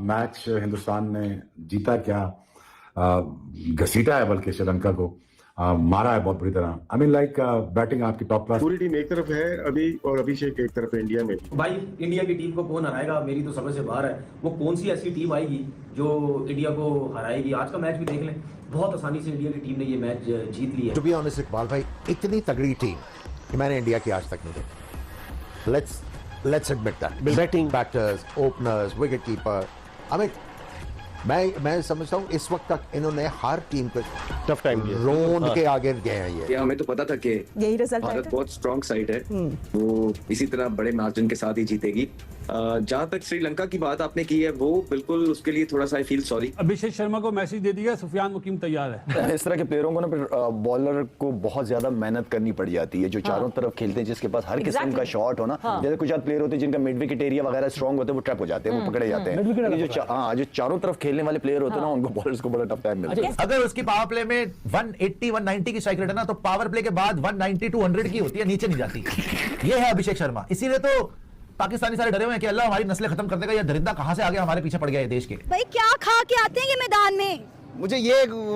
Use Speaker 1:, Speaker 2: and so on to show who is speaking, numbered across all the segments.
Speaker 1: Match Hindustan ने जीता क्या, घसीटा है बल्कि श्रीलंका को, मारा है बहुत बुरी तरह। आई मीन लाइक बैटिंग आपकी टॉप क्लास।
Speaker 2: पूरी टीम एक तरफ है अभी और अभिषेक एक तरफ है इंडिया में।
Speaker 3: भाई इंडिया की टीम को कौन हराएगा, मेरी तो समझ से बाहर है। वो कौन सी ऐसी टीम आएगी जो इंडिया को हराएगी? आज का मैच भी देख लें, बहुत आसानी से इंडिया की टीम ने ये मैच जीत लिया।
Speaker 4: टू बी ऑनेस्ट इकबाल भाई, इतनी तगड़ी टीम कि मैंने इंडिया की आज तक नहीं देखी। Let's admit that. Batting, batters, openers, wicket keeper, I mean मैं समझता हूँ इस वक्त तक इन्होंने हर टीम को
Speaker 2: टफ टाइम
Speaker 4: रोंद के आगे गए हैं। ये
Speaker 5: हमें तो पता था कि
Speaker 6: यही रिजल्ट
Speaker 5: भारत बहुत स्ट्रॉन्ग साइड है, वो इसी तरह बड़े मार्जिन के साथ ही जीतेगी। जहां तक श्रीलंका की बात आपने की है, वो बिल्कुल उसके लिए थोड़ा सा I feel sorry.
Speaker 7: Abhishek Sharma को मैसेज दे दिया, सुफियान मुकीम तैयार है।
Speaker 8: इस तरह के प्लेयरों को ना फिर बॉलर को बहुत ज्यादा मेहनत करनी पड़ जाती है, जो चारों तरफ खेलते हैं, जिसके पास हर किस्म का शॉट हो ना। जैसे कुछ प्लेयर होते हैं जिनका मिड विकेट एरिया वगैरह स्ट्रॉन्ग होते हैं, वो ट्रैप हो जाते हैं, वो पकड़े जाते हैं। जो चारों तरफ खेलने वाले प्लेयर होते हैं ना, उनको बॉलर्स को बड़ा टफ टाइम मिलता है।
Speaker 4: अगर उसकी पावर प्ले में 180 190 की स्ट्राइक रेट है ना, तो पावर प्ले के बाद 190 200 की होती है, नीचे नहीं जाती। ये है अभिषेक शर्मा। इसीलिए तो पाकिस्तानी सारे डरे हुए हैं कि अल्लाह हमारी नस्लें खत्म कर देगा, या दरिंदा कहां से आ गया हमारे पीछे पड़ गया ये देश के।
Speaker 6: भाई क्या खा के आते हैं ये मैदान में?
Speaker 9: मुझे ये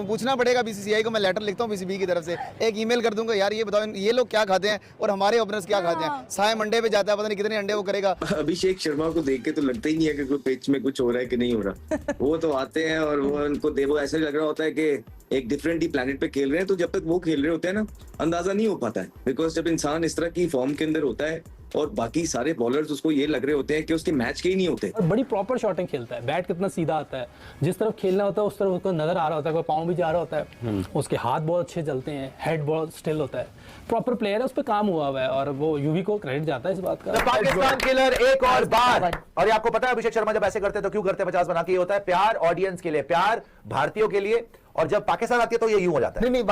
Speaker 9: पूछना पड़ेगा बीसीसीआई को। मैं लेटर लिखता हूँ बीसीबी की तरफ से, एक ईमेल कर दूंगा, यार ये बताओ ये लोग क्या खाते हैं और हमारे ओपनर्स क्या खाते हैं। साय मंडे पे जाता है, पता नहीं कितने अंडे वो करेगा।
Speaker 5: अभिषेक शर्मा को देख के तो लगता ही नहीं है कि कोई पिच में कुछ हो रहा है कि नहीं हो रहा। वो तो आते हैं और वो उनको वो ऐसा लग रहा होता है कि एक डिफरेंट ही प्लेनेट पे खेल रहे हैं। तो जब तक वो खेल रहे होते हैं ना, अंदाजा नहीं हो पाता है, बिकॉज जब इंसान इस तरह की फॉर्म के अंदर होता है और बाकी सारे बॉलर्स उसको ये लग रहे होते हैं कि उसके मैच के ही नहीं होते।
Speaker 7: बड़ी प्रॉपर शॉटिंग खेलता है, बैट कितना सीधा आता है, जिस तरफ खेलना होता है उस तरफ उसको नजर आ रहा होता है, पाँव भी जा रहा होता है, उसके हाथ बहुत अच्छे चलते हैं, हेड बहुत स्टिल होता है, प्रॉपर प्लेयर है, उस पर काम हुआ हुआ है और वो यूवी को क्रेडिट जाता है इस बात का।
Speaker 4: पाकिस्तान किलर एक और बार। और ये आपको पता है अभिषेक शर्मा जब ऐसे करते हैं तो क्यों करते हैं? 50 बना के होता है प्यार ऑडियंस के लिए, प्यार भारतीयों के लिए। और जब पाकिस्तान आती है तो ये यूं हो जाता है। नहीं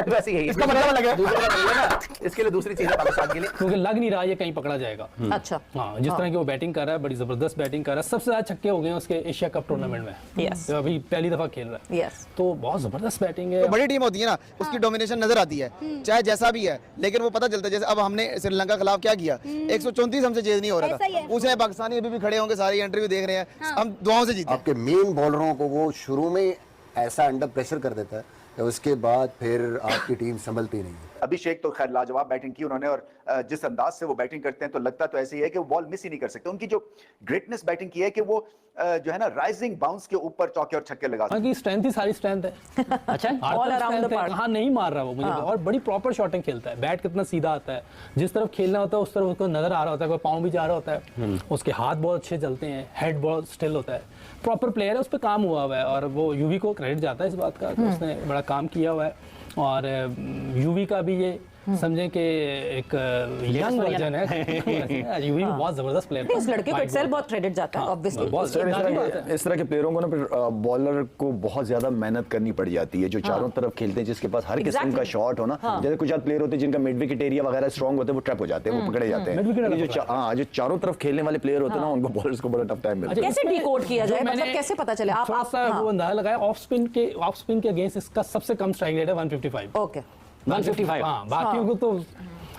Speaker 4: वैसे ही इसका मतलब अलग है। इसके लिए दूसरी चीज है पाकिस्तान के लिए,
Speaker 7: क्योंकि लग नहीं रहा ये कहीं पकड़ा जाएगा।
Speaker 6: अच्छा,
Speaker 7: हाँ, जिस तरह की वो बैटिंग कर रहा है, बड़ी जबरदस्त बैटिंग कर रहा है। सबसे ज्यादा छक्के हो गए हैं उसके एशिया कप टूर्नामेंट में। तो अभी पहली दफा खेल रहा है, तो बहुत जबरदस्त बैटिंग है।
Speaker 9: तो बड़ी टीम होती है ना, उसकी डोमिनेशन नजर आती है, चाहे जैसा भी है, लेकिन वो पता चलता है। जैसे अब हमने श्रीलंका के खिलाफ क्या किया, 134 हमसे चेज नहीं हो रहा था। पूछे पाकिस्तानी अभी भी खड़े होंगे, सारी इंटरव्यू देख रहे हैं, हम दुआओं से जीते।
Speaker 4: आपके मेन बॉलरों को वो शुरू में ऐसा अंडर प्रेशर कर देता है कि उसके बाद फिर आपकी टीम संभलती नहीं है।
Speaker 8: अभिषेक तो खैर लाजवाब बैटिंग की उन्होंने, और जिस अंदाज से वो बैटिंग करते हैं तो लगता तो ऐसे ही है कि वो बॉल मिस ही नहीं कर सकते। उनकी जो ग्रेटनेस बैटिंग की है कि वो जो है ना राइजिंग बाउंस के ऊपर चौके और छक्के लगा सकते हैं।
Speaker 7: स्ट्रेंथ ही सारी स्ट्रेंथ है। अच्छा, ऑल अराउंड द पार्क। हाँ, नहीं मार रहा वो मुझे, और बड़ी प्रॉपर शॉटिंग खेलता है, बैट कितना सीधा आता है, जिस तरफ खेलना होता है उस तरफ उसको नजर आ रहा होता है, पाँव भी जा रहा होता है, उसके हाथ बहुत अच्छे चलते हैं, हेड बहुत स्टिल होता है, प्रॉपर प्लेयर है, उस पर काम हुआ हुआ है और वो यूवी को क्रेडिट जाता है इस बात का कि उसने बड़ा काम किया हुआ है। और यूवी का भी ये समझें कि एक यंग वर्जन है। यूवी में बहुत जबरदस्त प्लेयर है।
Speaker 6: इस लड़के को एक्सेल बहुत क्रेडिट जाता है ऑब्वियसली।
Speaker 8: इस तरह के प्लेयरों को ना फिर बॉलर को बहुत ज्यादा मेहनत करनी पड़ जाती है, जो चारों तरफ खेलते हैं, जिसके पास हर किस्म का शॉट हो ना। जैसे कुछ प्लेयर होते हैं जिनका मिड विकेट एरिया वगैरह स्ट्रॉन्ग होते हैं, वो ट्रैप हो जाते हैं, वो पकड़े जाते हैं। जो चारों तरफ खेलने वाले प्लेयर होते हैं ना, उनको बॉलर्स को बड़ा टफ टाइम मिलता है।
Speaker 6: कैसे डिकोड किया जाए, मतलब कैसे पता चले? आप
Speaker 7: वो अंदाजा लगाया, ऑफ स्पिन के अगेंस्ट इसका सबसे कम स्ट्राइक रेट है 155।
Speaker 6: ओके,
Speaker 7: 155। हाँ, बाकियों को तो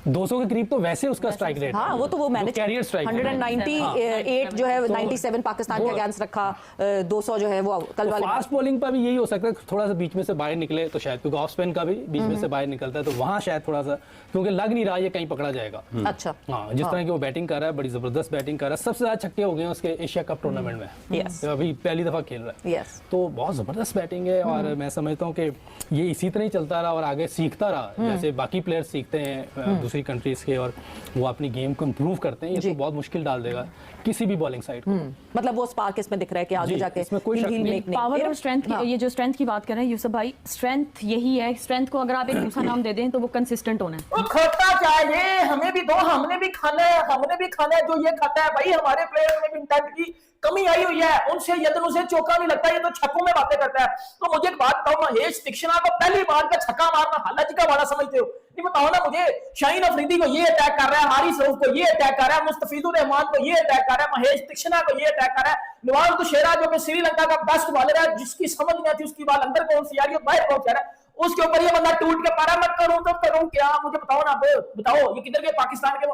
Speaker 7: 200 के करीब तो वैसे उसका स्ट्राइक रेट।
Speaker 6: हाँ, वो तो वो मैनेज
Speaker 7: कैरियर स्ट्राइक
Speaker 6: 198 जो है 97 पाकिस्तान के अगेंस्ट रखा, 200 जो है वो कल वाले।
Speaker 7: फास्ट बॉलिंग पर भी यही हो सकता है, थोड़ा सा बीच में से बाहर निकले तो शायद, क्योंकि ऑफ स्पिन का भी बीच में से बाहर निकलता है, तो वहां शायद थोड़ा सा, क्योंकि लग नहीं रहा ये कहीं पकड़ा जाएगा।
Speaker 6: अच्छा,
Speaker 7: हाँ, जिस तरह की वो बैटिंग कर रहा है, बड़ी जबरदस्त बैटिंग कर रहा है। सबसे ज्यादा छक्के हो गए हैं उसके एशिया कप टूर्नामेंट में। तो अभी पहली दफा खेल रहा है, तो बहुत जबरदस्त बैटिंग है। और मैं समझता हूँ कि ये इसी तरह ही चलता रहा और आगे सीखता रहा, जैसे बाकी प्लेयर्स सीखते हैं दूसरी कंट्रीज के, और वो अपनी गेम को इंप्रूव करते हैं। ये तो बहुत मुश्किल डाल देगा किसी भी बॉलिंग साइड को।
Speaker 6: मतलब वो स्पार्क इसमें दिख रहा है कि आगे जाके
Speaker 7: इसमें कोई शक नहीं।
Speaker 10: पावर और स्ट्रेंथ, ये जो स्ट्रेंथ की बात कर रहे हैं यूसुफ भाई, स्ट्रेंथ यही है। स्ट्रेंथ को अगर आप एक दूसरा नाम दे दें तो वो कंसिस्टेंट होना है।
Speaker 11: खाता चाहिए, हमें भी दो, हमने भी खाना है, जो ये खाता है भाई। हमारे प्लेयर में इंटेंट की कमी आई हुई है, उनसे यदन उसे चौका नहीं लगता, ये तो छक्कों में बातें करता है। तो मुझे एक बात बताओ, महेश तीक्ष्णा को पहली बार का छक्का मारना हालांकि का वाला समझते हो? नहीं बताओ ना मुझे। शाहीन अफरीदी को ये अटैक कर रहा है, हारिस रऊफ को ये अटैक कर रहा है, मुस्तफिजुर रहमान को ये अटैक कर रहा है, महेश तीक्ष्णा को ये अटैक कर रहा है, नवाज दुशेरा जो कि श्रीलंका का बेस्ट बॉलर है, जिसकी समझ नहीं आती उसकी बॉल अंदर कौन सी आ रही है बाहर कौन सी आ रहा है, उसके ऊपर ये बंदा टूट के पारा, मैं करूं तो करूं क्या? मुझे बताओ ना, बताओ ये किधर के पाकिस्तान के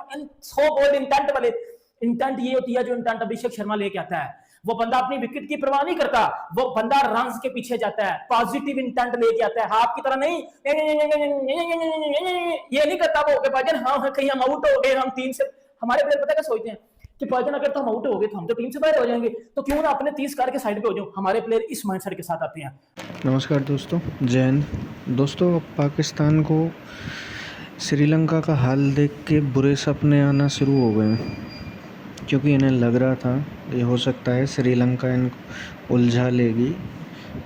Speaker 11: 100 गोल इंटेंट वाले इंटेंट ये होती है जो इंटेंट अभिषेक शर्मा लेके आता है। वो बंदा अपनी विकेट की परवाह नहीं करता, वो बंदा रन्स के पीछे जाता है, पॉजिटिव इंटेंट लेके आता है। आपकी तरह नहीं ये नहीं करता वो भाईजान हाँ कहीं हम आउट हो गए, हम टीम से, हमारे प्लेयर पता क्या सोचते हैं कि भाईजान अगर तो हम आउट हो गए तो हम तो टीम से बाहर हो जाएंगे, तो क्यों ना अपने 30 करके साइड पे हो जाओ। हमारे प्लेयर इस माइंडसेट के साथ आते हैं।
Speaker 12: नमस्कार दोस्तों, जय हिंद। दोस्तों, अब पाकिस्तान को श्रीलंका का हाल देख के बुरे सपने आना शुरू हो गए हैं, क्योंकि इन्हें लग रहा था ये हो सकता है श्रीलंका इनको उलझा लेगी,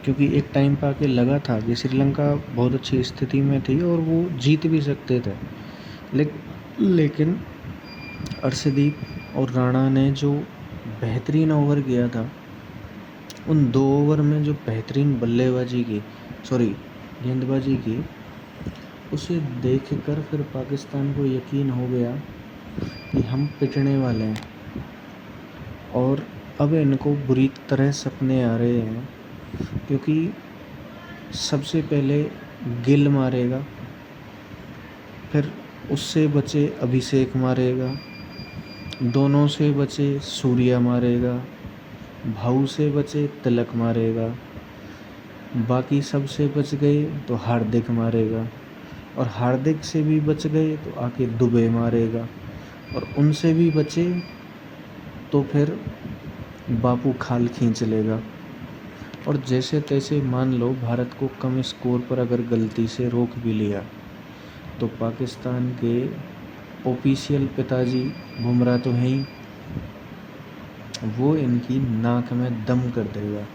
Speaker 12: क्योंकि एक टाइम पर आके लगा था कि श्रीलंका बहुत अच्छी स्थिति में थी और वो जीत भी सकते थे, लेकिन अर्शदीप और राणा ने जो बेहतरीन ओवर किया था, उन 2 ओवर में जो बेहतरीन गेंदबाजी की, उसे देखकर फिर पाकिस्तान को यकीन हो गया कि हम पिटने वाले हैं। और अब इनको बुरी तरह सपने आ रहे हैं, क्योंकि सबसे पहले गिल मारेगा, फिर उससे बचे अभिषेक मारेगा, दोनों से बचे सूर्या मारेगा, भाऊ से बचे तिलक मारेगा, बाकी सब से बच गए तो हार्दिक मारेगा, और हार्दिक से भी बच गए तो आके दुबे मारेगा, और उनसे भी बचे तो फिर बापू खाल खींच लेगा। और जैसे तैसे मान लो भारत को कम स्कोर पर अगर गलती से रोक भी लिया तो पाकिस्तान के ऑफिशियल पिताजी बुमराह तो हैं ही, वो इनकी नाक में दम कर देगा,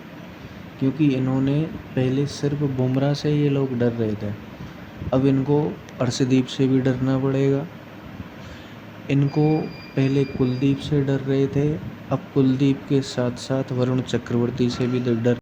Speaker 12: क्योंकि इन्होंने पहले सिर्फ बुमराह से ये लोग डर रहे थे, अब इनको अर्शदीप से भी डरना पड़ेगा। इनको पहले कुलदीप से डर रहे थे, अब कुलदीप के साथ साथ वरुण चक्रवर्ती से भी डर